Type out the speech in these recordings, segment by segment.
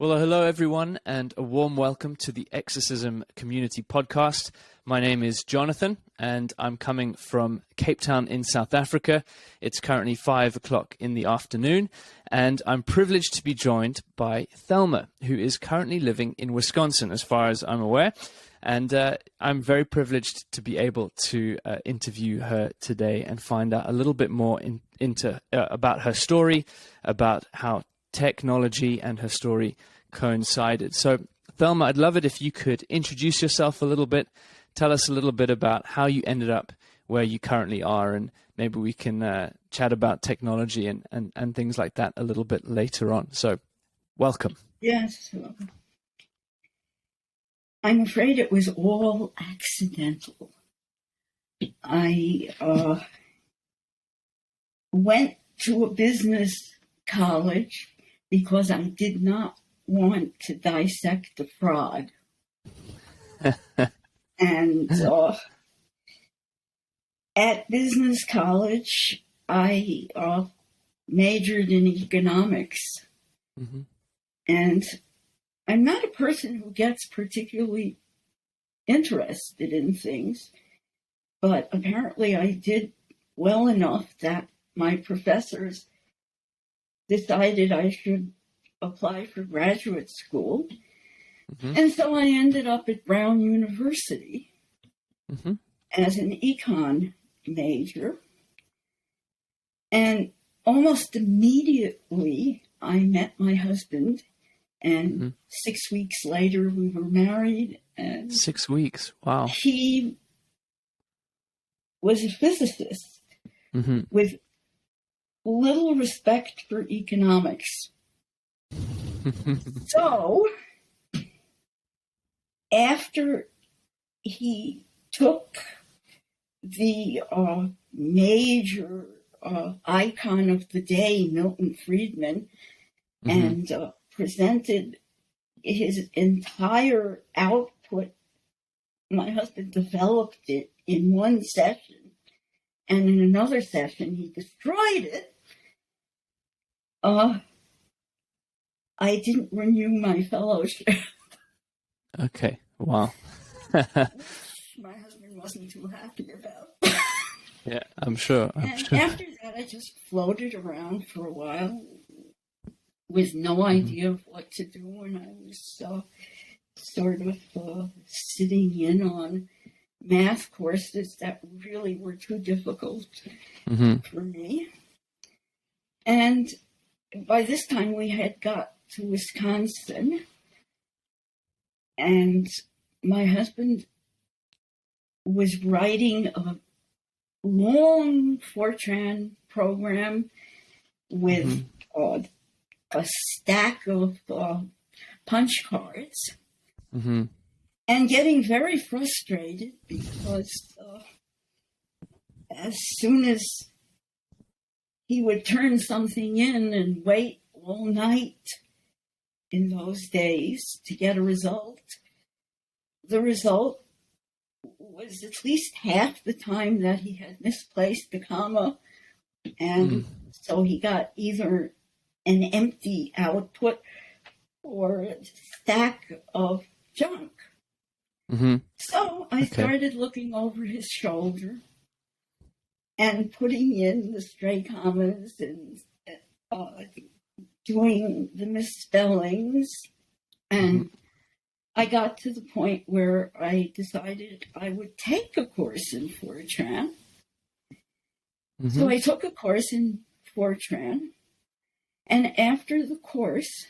Well, hello everyone, and a warm welcome to the Exercism Community Podcast. My name is Jonathan, and I'm coming from Cape Town in South Africa. It's currently 5 o'clock in the afternoon, and I'm privileged to be joined by Thelma, who is currently living in Wisconsin, as far as I'm aware. And I'm very privileged to be able to interview her today and find out a little bit more about her story, about how technology and her story coincided. So, Thelma, I'd love it if you could introduce yourself a little bit, tell us a little bit about how you ended up where you currently are, and maybe we can chat about technology and things like that a little bit later on. So, welcome. Yes. I'm afraid it was all accidental. I went to a business college because I did not want to dissect a frog. And at business college, I majored in economics. Mm-hmm. And I'm not a person who gets particularly interested in things, but apparently I did well enough that my professors decided I should apply for graduate school. Mm-hmm. And so I ended up at Brown University as an econ major. And almost immediately I met my husband, and 6 weeks later we were married. And 6 weeks, wow. He was a physicist with little respect for economics. So, after he took the major icon of the day, Milton Friedman, and presented his entire output, my husband developed it in one session. And in another session, he destroyed it. I didn't renew my fellowship. Okay, wow. My husband wasn't too happy about. Yeah, I'm sure. After that, I just floated around for a while with no idea of what to do, and I was sort of sitting in on math courses that really were too difficult for me. And by this time we had got to Wisconsin, and my husband was writing a long Fortran program with a stack of punch cards. And getting very frustrated because as soon as he would turn something in and wait all night in those days to get a result, the result was at least half the time that he had misplaced the comma. And so he got either an empty output or a stack of junk. So I started looking over his shoulder and putting in the stray commas and doing the misspellings. And I got to the point where I decided I would take a course in Fortran. So I took a course in Fortran. And after the course,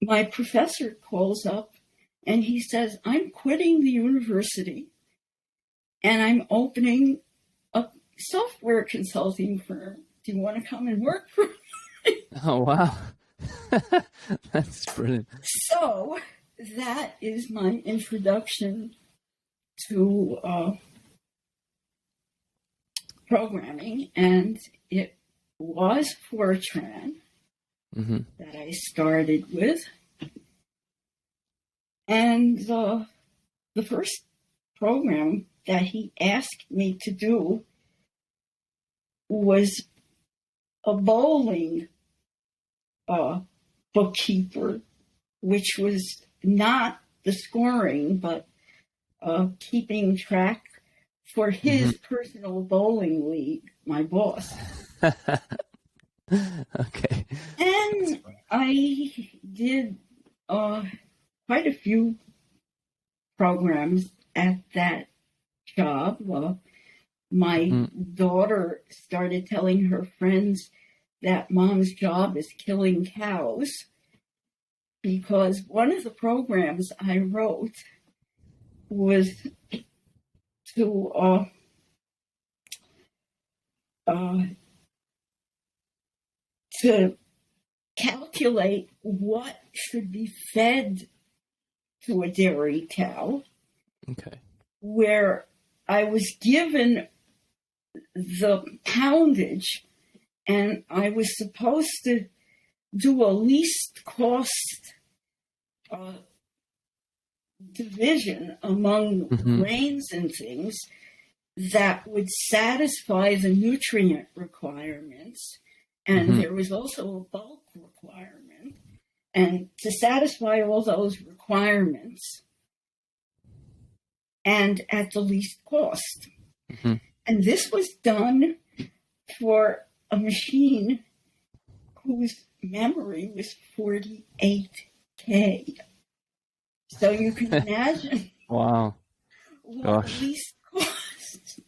my professor calls up and he says, I'm quitting the university and I'm opening a software consulting firm. Do you want to come and work for me? Oh, wow. That's brilliant. So that is my introduction to programming. And it was Fortran that I started with. And the first program that he asked me to do was a bowling bookkeeper, which was not the scoring, but keeping track for his personal bowling league, my boss. Okay. And I did quite a few programs at that job. My daughter started telling her friends that mom's job is killing cows, because one of the programs I wrote was to calculate what should be fed to a dairy cow. Okay. Where I was given the poundage, and I was supposed to do a least cost division among grains and things that would satisfy the nutrient requirements. And there was also a bulk requirement. And to satisfy all those requirements, and at the least cost. And this was done for a machine whose memory was 48K. So you can imagine Wow. what least cost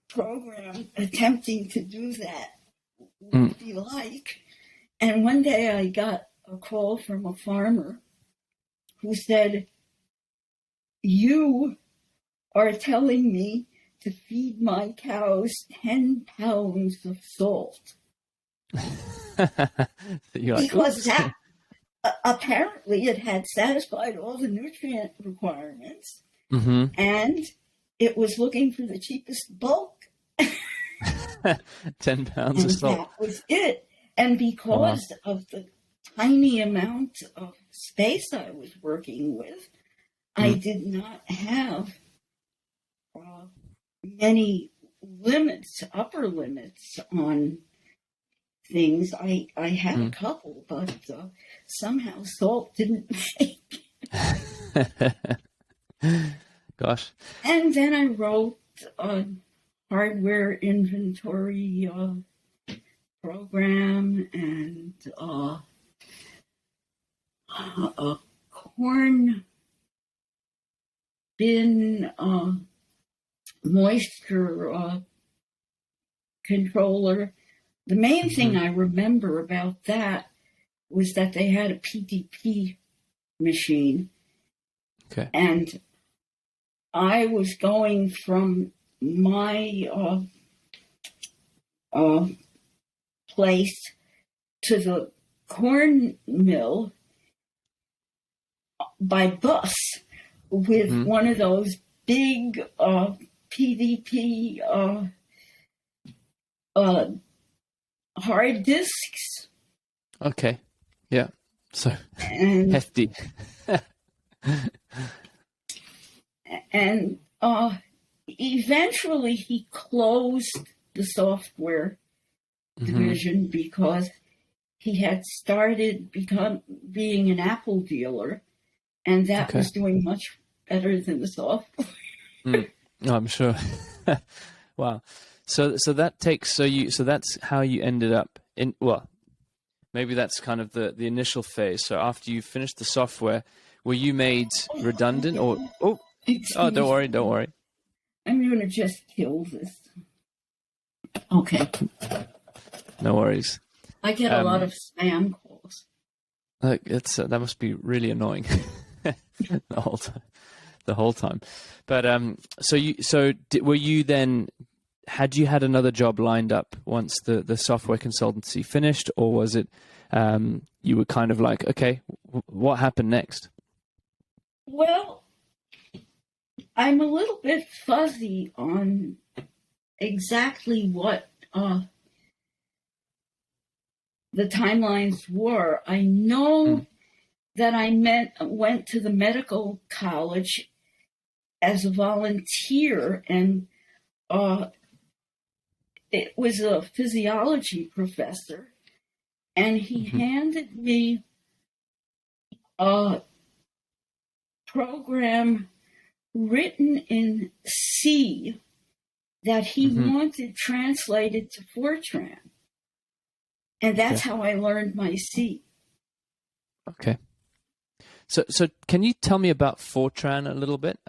program attempting to do that would be like. And one day I got a call from a farmer who said, "You are telling me to feed my cows 10 pounds of salt." Because that apparently it had satisfied all the nutrient requirements, and it was looking for the cheapest bulk. 10 pounds of salt. That was it. And because of the tiny amount of space I was working with, I did not have many limits, upper limits on things. I had a couple, but somehow salt didn't make. Gosh. And then I wrote a hardware inventory program and a corn bin moisture controller. The main thing I remember about that was that they had a PDP machine. Okay. And I was going from my place to the corn mill by bus with one of those big PDP hard disks. Okay. Yeah. So and, hefty. And eventually he closed the software division because he had started being an Apple dealer, and that was doing much better than the software. I'm sure. Wow. So that's how you ended up in, well, maybe that's kind of the initial phase. So after you finished the software, were you made redundant or don't worry. I'm going to just kill this. Okay. No worries. I get a lot of spam calls. Like that must be really annoying the whole time. But were you then, had you had another job lined up once the software consultancy finished, or was it you were kind of like, okay, what happened next? Well, I'm a little bit fuzzy on exactly what the timelines were. I know that I went to the medical college as a volunteer, and it was a physiology professor and he handed me a program written in C that he wanted translated to Fortran. And that's how I learned my C. Okay. So can you tell me about Fortran a little bit?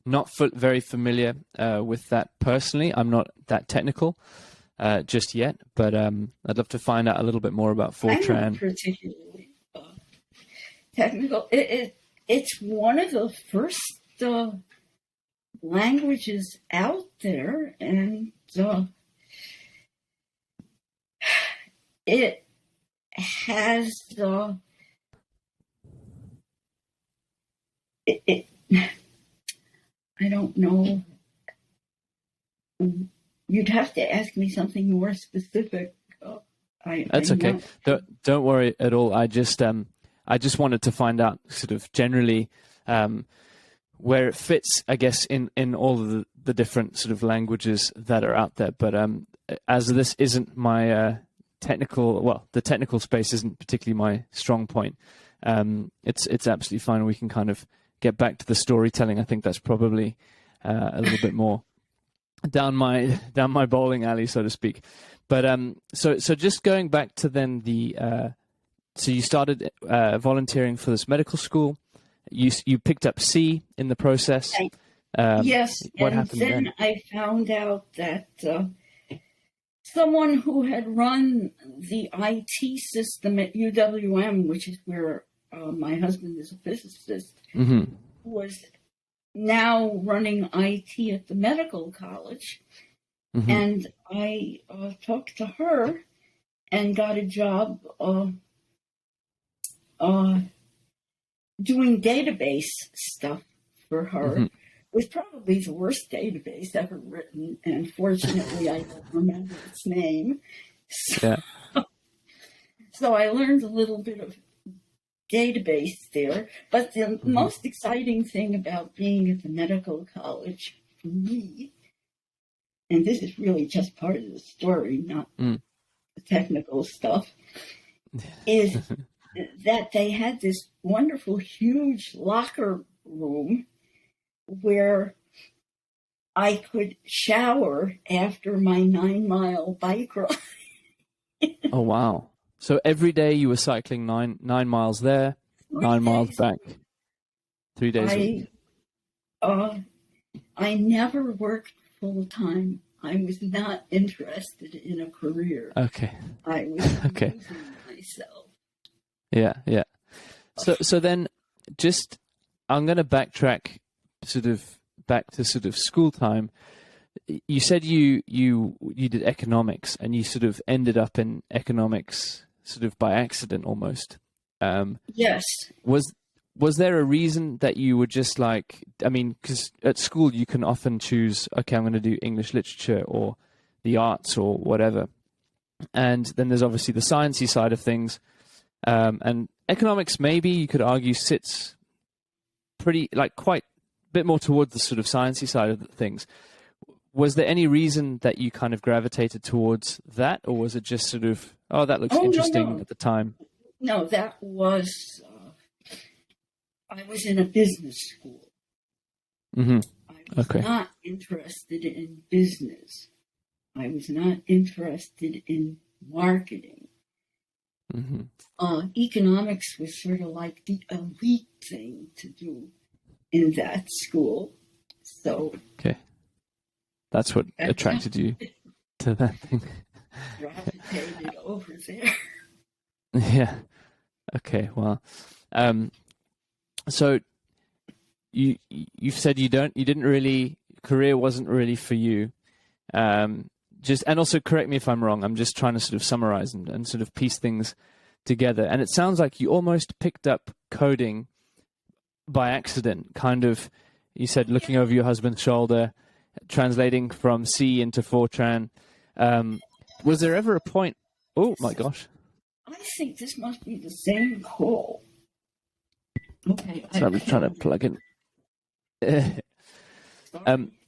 Not very familiar with that personally. I'm not that technical just yet, but I'd love to find out a little bit more about Fortran. I'm not particularly technical. It's one of the first languages out there, and it has I don't know. You'd have to ask me something more specific. That's okay. Don't worry at all. I just wanted to find out sort of generally where it fits, I guess, in all of the different sort of languages that are out there. But as this isn't my the technical space isn't particularly my strong point. It's absolutely fine. We can kind of get back to the storytelling. I think that's probably a little bit more down my bowling alley, so to speak. But so just going back to then so you started volunteering for this medical school. You picked up C in the process. Yes, what and happened then I found out that someone who had run the IT system at UWM, which is where my husband is a physicist, was now running IT at the medical college. And I talked to her and got a job doing database stuff for her. It was probably the worst database ever written, and fortunately I don't remember its name. So I learned a little bit of database there. But the most exciting thing about being at the medical college for me, and this is really just part of the story, not the technical stuff, is that they had this wonderful, huge locker room where I could shower after my 9-mile bike ride. Oh, wow. So every day you were cycling 9 miles there, 9 miles back, 3 days a week. I never worked full time. I was not interested in a career. Okay. I was losing myself. Yeah. So then just, I'm going to backtrack sort of back to sort of school time. You said you did economics, and you sort of ended up in economics sort of by accident almost. Yes. Was there a reason that you were just like, I mean, because at school you can often choose, okay, I'm going to do English literature or the arts or whatever. And then there's obviously the sciencey side of things. And economics, maybe you could argue, sits pretty, like, quite a bit more towards the sort of sciencey side of things. Was there any reason that you kind of gravitated towards that, or was it just sort of, oh, that looks interesting at the time? No, that was, I was in a business school. I was not interested in business. I was not interested in marketing. Economics was sort of like the elite thing to do in that school. So that's what attracted you to that thing. Gravitated over there. Yeah. Okay. Well, so you've said career wasn't really for you. And also correct me if I'm wrong. I'm just trying to sort of summarize and sort of piece things together. And it sounds like you almost picked up coding by accident, kind of. You said looking over your husband's shoulder, translating from C into Fortran. Was there ever a point? Oh my gosh! I think this must be the same call. Okay. So I'm trying to plug in.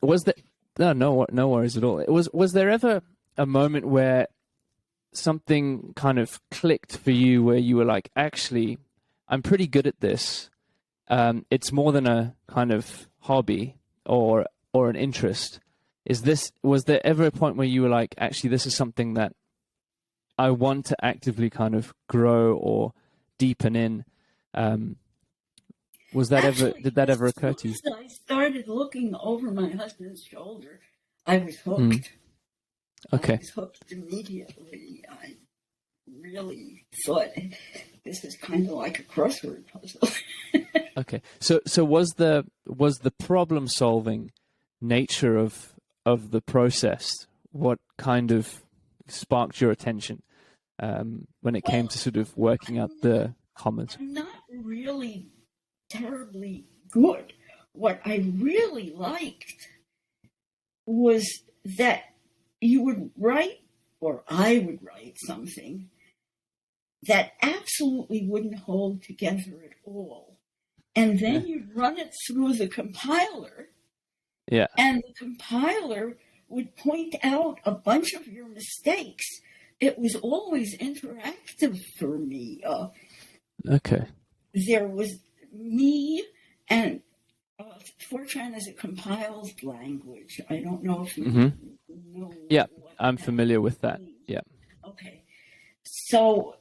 Was there? No worries at all. Was there ever a moment where something kind of clicked for you where you were like, actually, I'm pretty good at this. It's more than a kind of hobby or an interest. Was there ever a point where you were like, actually, this is something that I want to actively kind of grow or deepen in? Did that ever occur to you? I started looking over my husband's shoulder. I was hooked. Okay. I was hooked immediately. I really thought this is kind of like a crossword puzzle. Okay. So was the problem solving nature of the process what kind of sparked your attention when it came to sort of working out the commas? I'm not really terribly good. What I really liked was that you would write, or I would write something that absolutely wouldn't hold together at all. And then you'd run it through the compiler. Yeah. And the compiler would point out a bunch of your mistakes. It was always interactive for me. Okay. There was me, and Fortran is a compiled language. I don't know if you know. Yeah, I'm familiar with that. Yeah. Okay. So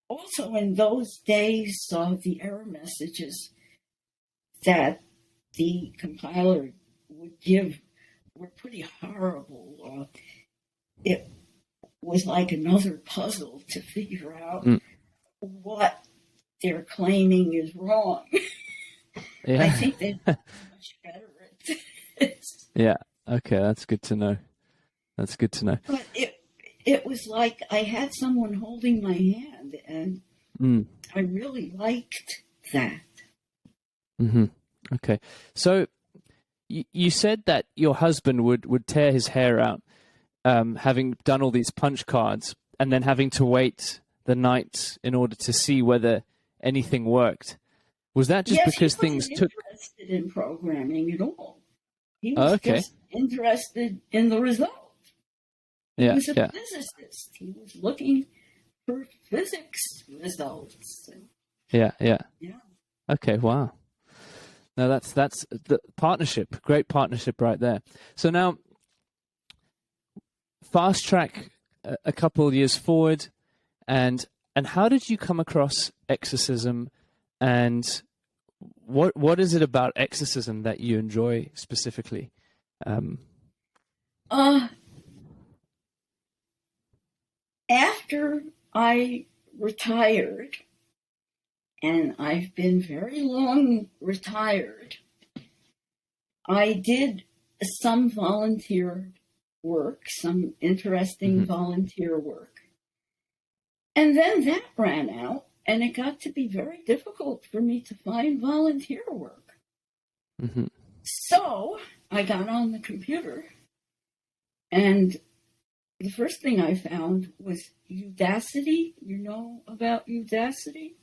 also in those days, the error messages that the compiler would give were pretty horrible. It was like another puzzle to figure out what they're claiming is wrong. Yeah. I think they're much better at this. Yeah. Okay, that's good to know. That's good to know. But it was like I had someone holding my hand, and I really liked that. Mm-hmm. Okay. So you said that your husband would tear his hair out, having done all these punch cards, and then having to wait the night in order to see whether anything worked. Was that just because things took? He wasn't interested in programming at all. He was just interested in the result. He was a physicist. He was looking for physics results. Yeah. Okay. Wow. Now that's the partnership. Great partnership right there. So now, fast track a couple of years forward, and how did you come across Exercism, and what is it about Exercism that you enjoy specifically? After I retired, and I've been very long retired, I did some volunteer work, some interesting volunteer work. And then that ran out, and it got to be very difficult for me to find volunteer work. So I got on the computer, and the first thing I found was Udacity. You know about Udacity?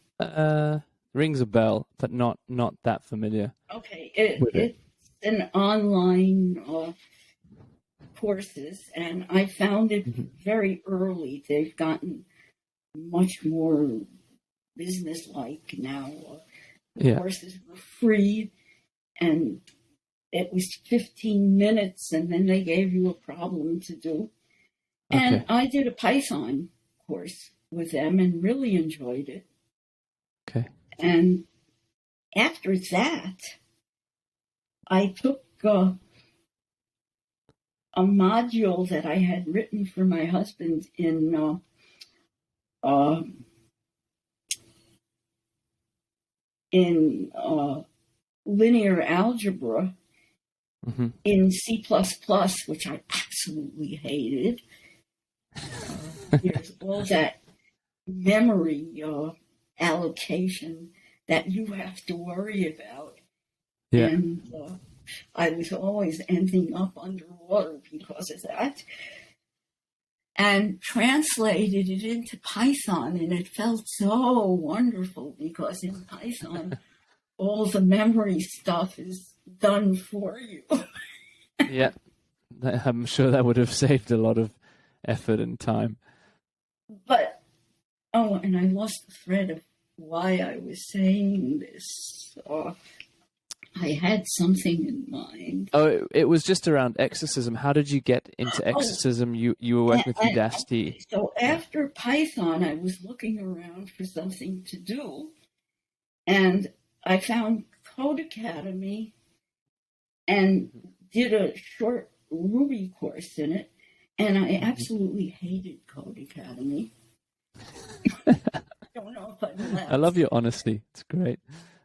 Rings a bell, but not that familiar. Okay, it's an online courses, and I found it very early. They've gotten much more business-like now. The courses were free, and it was 15 minutes, and then they gave you a problem to do. And I did a Python course with them and really enjoyed it. Okay. And after that, I took a module that I had written for my husband in linear algebra in C++, which I absolutely hated. There's all that memory allocation that you have to worry about. Yeah. And I was always ending up underwater because of that. And translated it into Python, and it felt so wonderful because in Python, all the memory stuff is done for you. Yeah, I'm sure that would have saved a lot of effort and time. But, oh, and I lost the thread of why I was saying this. I had something in mind. Oh, it was just around exorcism. How did you get into Oh, exorcism? You were working with Udacity. so after Python, I was looking around for something to do, and I found Code Academy and did a short Ruby course in it, and I absolutely hated Code Academy. I don't know if I'm allowed. I love your honesty. It's great.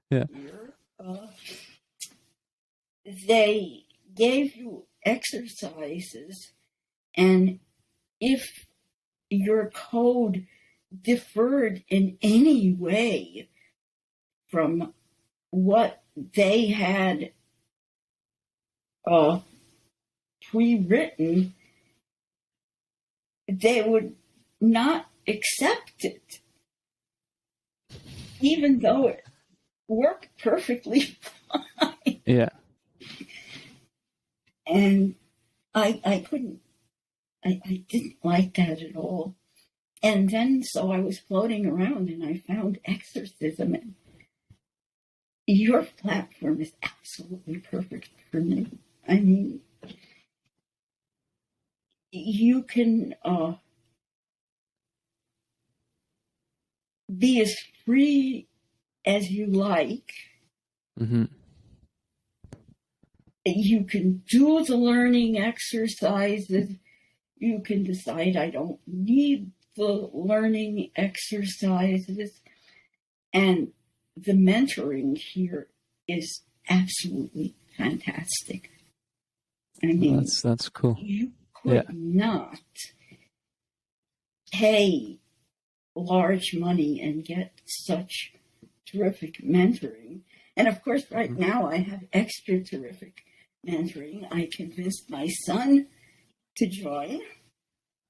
Yeah. Here. They gave you exercises, and if your code differed in any way from what they had pre-written, they would not accept it, even though it worked perfectly fine. Yeah. And I couldn't, I didn't like that at all. And then, so I was floating around and I found Exercism. And your platform is absolutely perfect for me. I mean, you can be as free as you like. Mm-hmm. You can do the learning exercises. You can decide, I don't need the learning exercises. And the mentoring here is absolutely fantastic. I mean, that's cool. You could not pay large money and get such terrific mentoring. And of course, right now I have extra terrific mentoring. I convinced my son to join.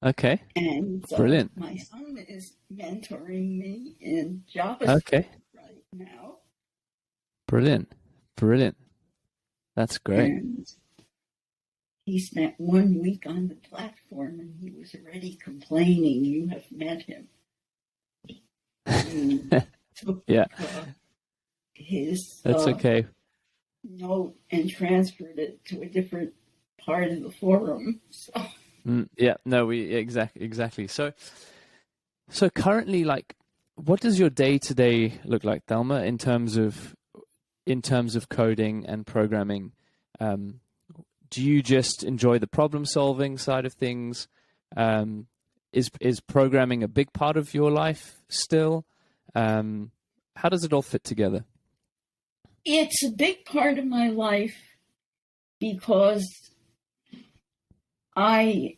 Okay. And brilliant. My son is mentoring me in JavaScript right now. Brilliant. That's great. And he spent 1 week on the platform and he was already complaining. You have met him. He took his That's okay. note and transferred it to a different part of the forum. So. Exactly. So currently, like, what does your day-to-day look like, Thelma, in terms of coding and programming? Do you just enjoy the problem-solving side of things? Is programming a big part of your life still? How does it all fit together? It's a big part of my life because I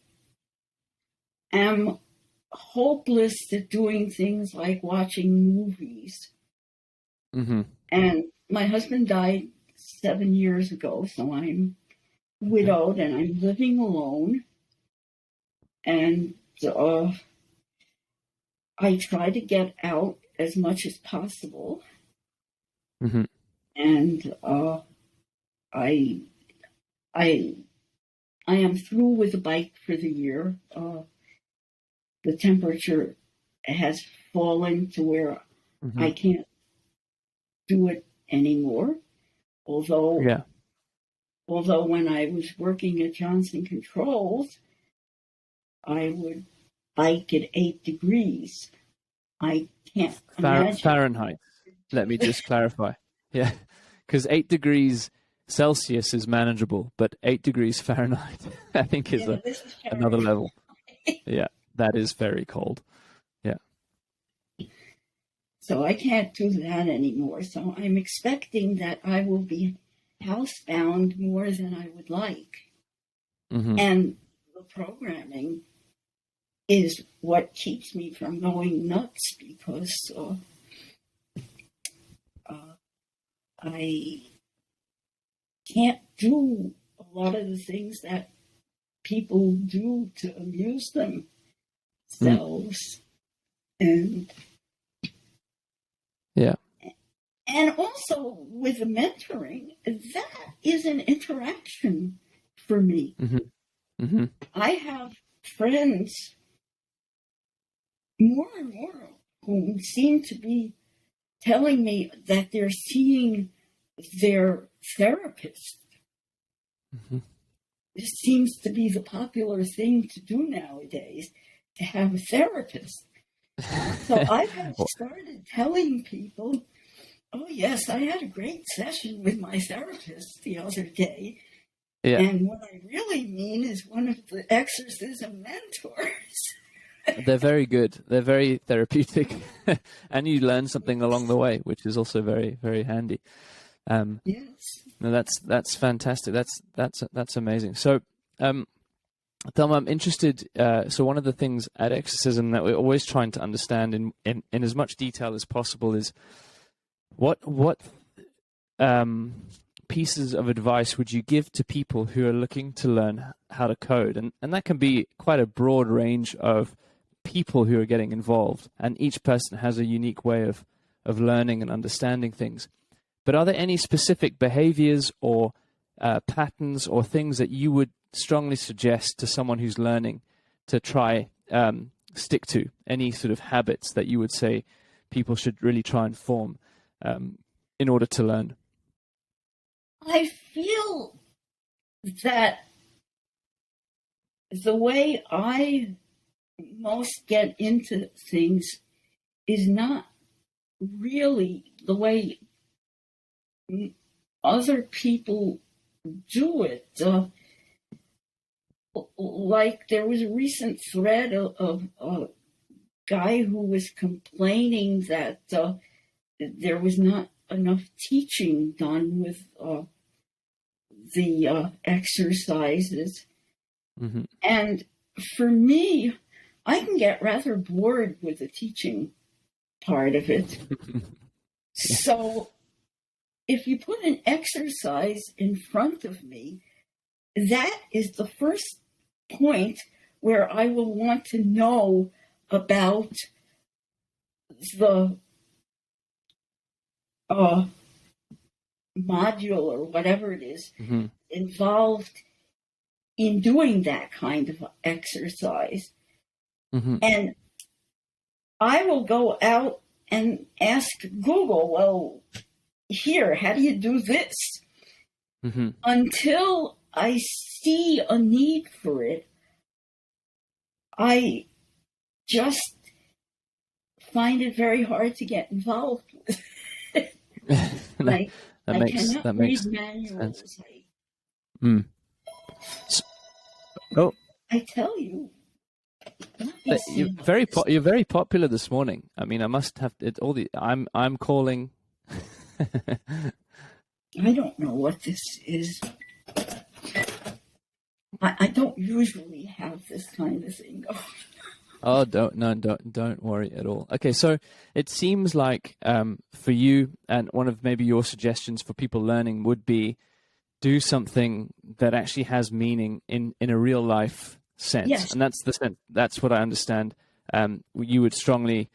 am hopeless at doing things like watching movies. Mm-hmm. And my husband died 7 years ago, so I'm widowed and I'm living alone. And I try to get out as much as possible. Mm-hmm. And I am through with the bike for the year. The temperature has fallen to where I can't do it anymore. Although when I was working at Johnson Controls, I would bike at 8 degrees. I can't imagine. Fahrenheit. Let me just clarify. Yeah, because 8 degrees Celsius is manageable, but 8 degrees Fahrenheit, I think, is another level. Yeah, that is very cold. Yeah. So I can't do that anymore. So I'm expecting that I will be housebound more than I would like. Mm-hmm. And the programming is what keeps me from going nuts because I can't do a lot of the things that people do to amuse themselves. And also with the mentoring, that is an interaction for me. Mm-hmm. Mm-hmm. I have friends more and more who seem to be telling me that they're seeing their therapist. Mm-hmm. This seems to be the popular thing to do nowadays, to have a therapist. So I have started telling people, oh, yes, I had a great session with my therapist the other day. Yeah. And what I really mean is one of the exercism mentors. They're very good. They're very therapeutic. And you learn something along the way, which is also very, very handy. Yes. No, that's fantastic. That's amazing. So, Thelma, I'm interested. So one of the things at Exercism that we're always trying to understand in as much detail as possible is what pieces of advice would you give to people who are looking to learn how to code? And that can be quite a broad range of people who are getting involved, and each person has a unique way of learning and understanding things. But are there any specific behaviors or patterns or things that you would strongly suggest to someone who's learning to try stick to? Any sort of habits that you would say people should really try and form in order to learn? I feel that the way I most get into things is not really the way other people do it. Like there was a recent thread of a guy who was complaining that there was not enough teaching done with the exercises. Mm-hmm. And for me, I can get rather bored with the teaching part of it. So if you put an exercise in front of me, that is the first point where I will want to know about the module or whatever it is Mm-hmm. involved in doing that kind of exercise. Mm-hmm. And I will go out and ask Google, well, here, how do you do this? Mm-hmm. Until I see a need for it, I just find it very hard to get involved with. I cannot read manuals. Sense. Oh, I tell you. you're very popular this morning. I mean, I must have it. I'm calling. I don't know what this is. I don't usually have this kind of thing going. Oh, don't worry at all. Okay, so it seems like for you, and one of maybe your suggestions for people learning would be do something that actually has meaning in a real life sense. Yes. And that's the sense. That's what I understand. You would strongly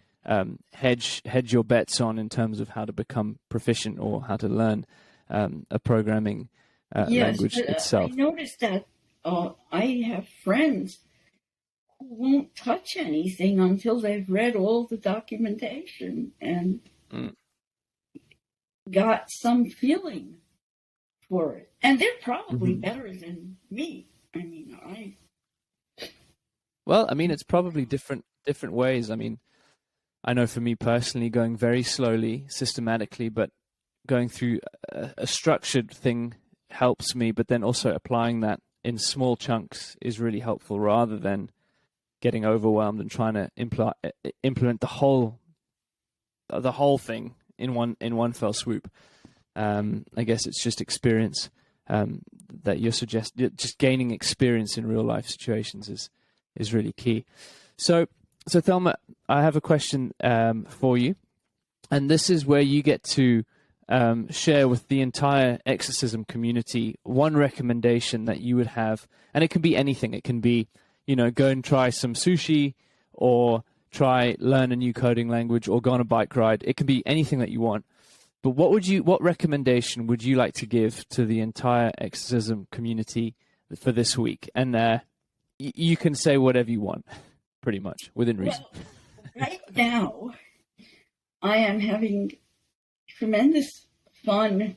hedge your bets on in terms of how to become proficient or how to learn a programming language itself. I noticed that I have friends who won't touch anything until they've read all the documentation and got some feeling for it. And they're probably better than me. I mean, Well, I mean, it's probably different ways. I mean, I know for me personally, going very slowly, systematically, but going through a structured thing helps me, but then also applying that in small chunks is really helpful rather than getting overwhelmed and trying to implement the whole thing in one fell swoop. I guess it's just experience that you're suggesting. Just gaining experience in real life situations is really key. So Thelma, I have a question for you, and this is where you get to share with the entire Exercism community one recommendation that you would have, and it can be anything. It can be, go and try some sushi, or learn a new coding language, or go on a bike ride. It can be anything that you want. But what recommendation would you like to give to the entire Exercism community for this week? And you can say whatever you want, pretty much, within reason. Right now, I am having tremendous fun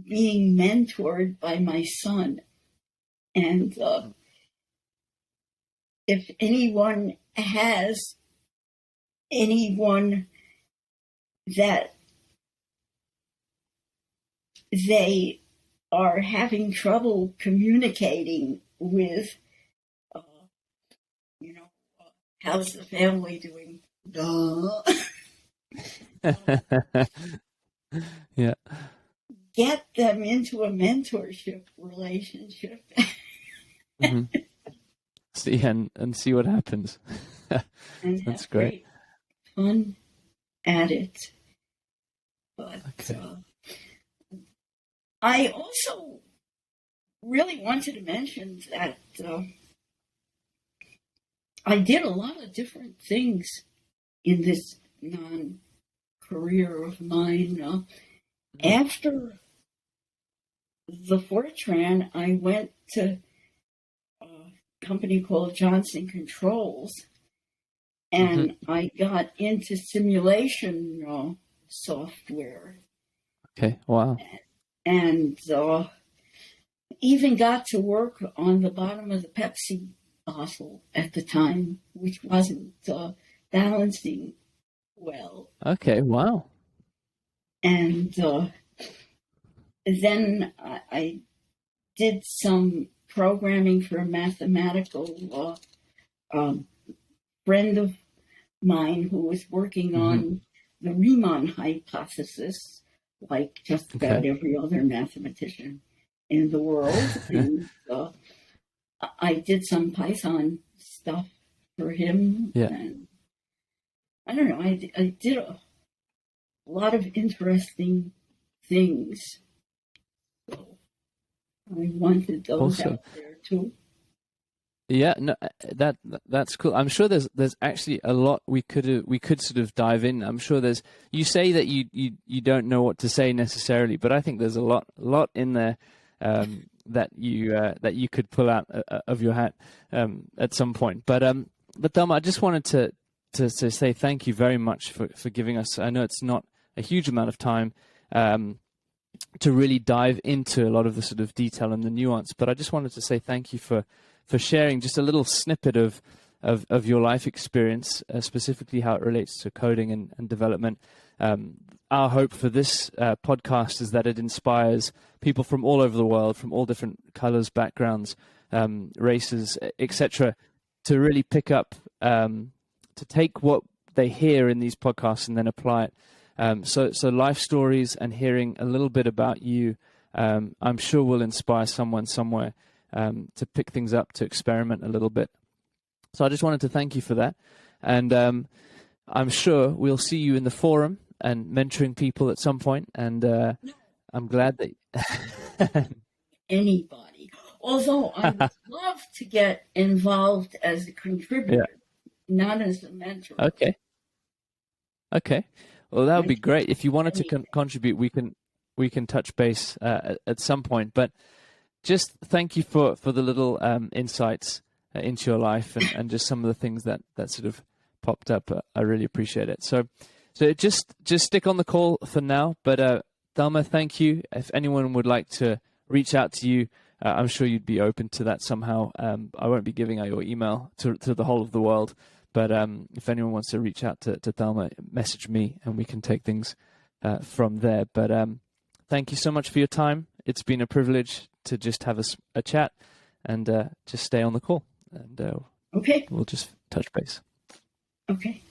being mentored by my son. And if anyone has anyone that they are having trouble communicating with, how's the family doing? Yeah. Get them into a mentorship relationship. Mm-hmm. See and see what happens. And That's have great. Fun at it. But Okay. I also really wanted to mention that I did a lot of different things in this non-career of mine. After the Fortran, I went to a company called Johnson Controls, and I got into simulation software. Okay, wow. And even got to work on the bottom of the Pepsi bottle at the time, which wasn't balancing well. Okay, wow. And then I did some programming for a mathematical friend of mine who was working on the Riemann hypothesis, like just about every other mathematician in the world. And I did some Python stuff for him. Yeah. And I don't know, I did a lot of interesting things. So I wanted those out there too. Yeah, no, that's cool. I'm sure there's actually a lot we could sort of dive in. I'm sure you say that you don't know what to say necessarily, but I think there's a lot in there that you could pull out of your hat at some point. But Thelma, I just wanted to say thank you very much for giving us. I know it's not a huge amount of time to really dive into a lot of the sort of detail and the nuance, but I just wanted to say thank you for sharing just a little snippet of your life experience, specifically how it relates to coding and development. Our hope for this podcast is that it inspires people from all over the world, from all different colors, backgrounds, races, etc., to really pick up, to take what they hear in these podcasts and then apply it. So life stories and hearing a little bit about you, I'm sure will inspire someone somewhere to pick things up, to experiment a little bit. So I just wanted to thank you for that. And I'm sure we'll see you in the forum and mentoring people at some point. And I'm glad that... Anybody. Although I would love to get involved as a contributor, not as a mentor. Okay. Well, that would be great. If you wanted to contribute, we can touch base at some point. But just thank you for the little insights into your life and just some of the things that sort of popped up. I really appreciate it. So just stick on the call for now. But Thelma, thank you. If anyone would like to reach out to you, I'm sure you'd be open to that somehow. I won't be giving out your email to the whole of the world. But if anyone wants to reach out to Thelma, message me and we can take things from there. But thank you so much for your time. It's been a privilege to just have a chat and just stay on the call. And okay, we'll just touch base. Okay.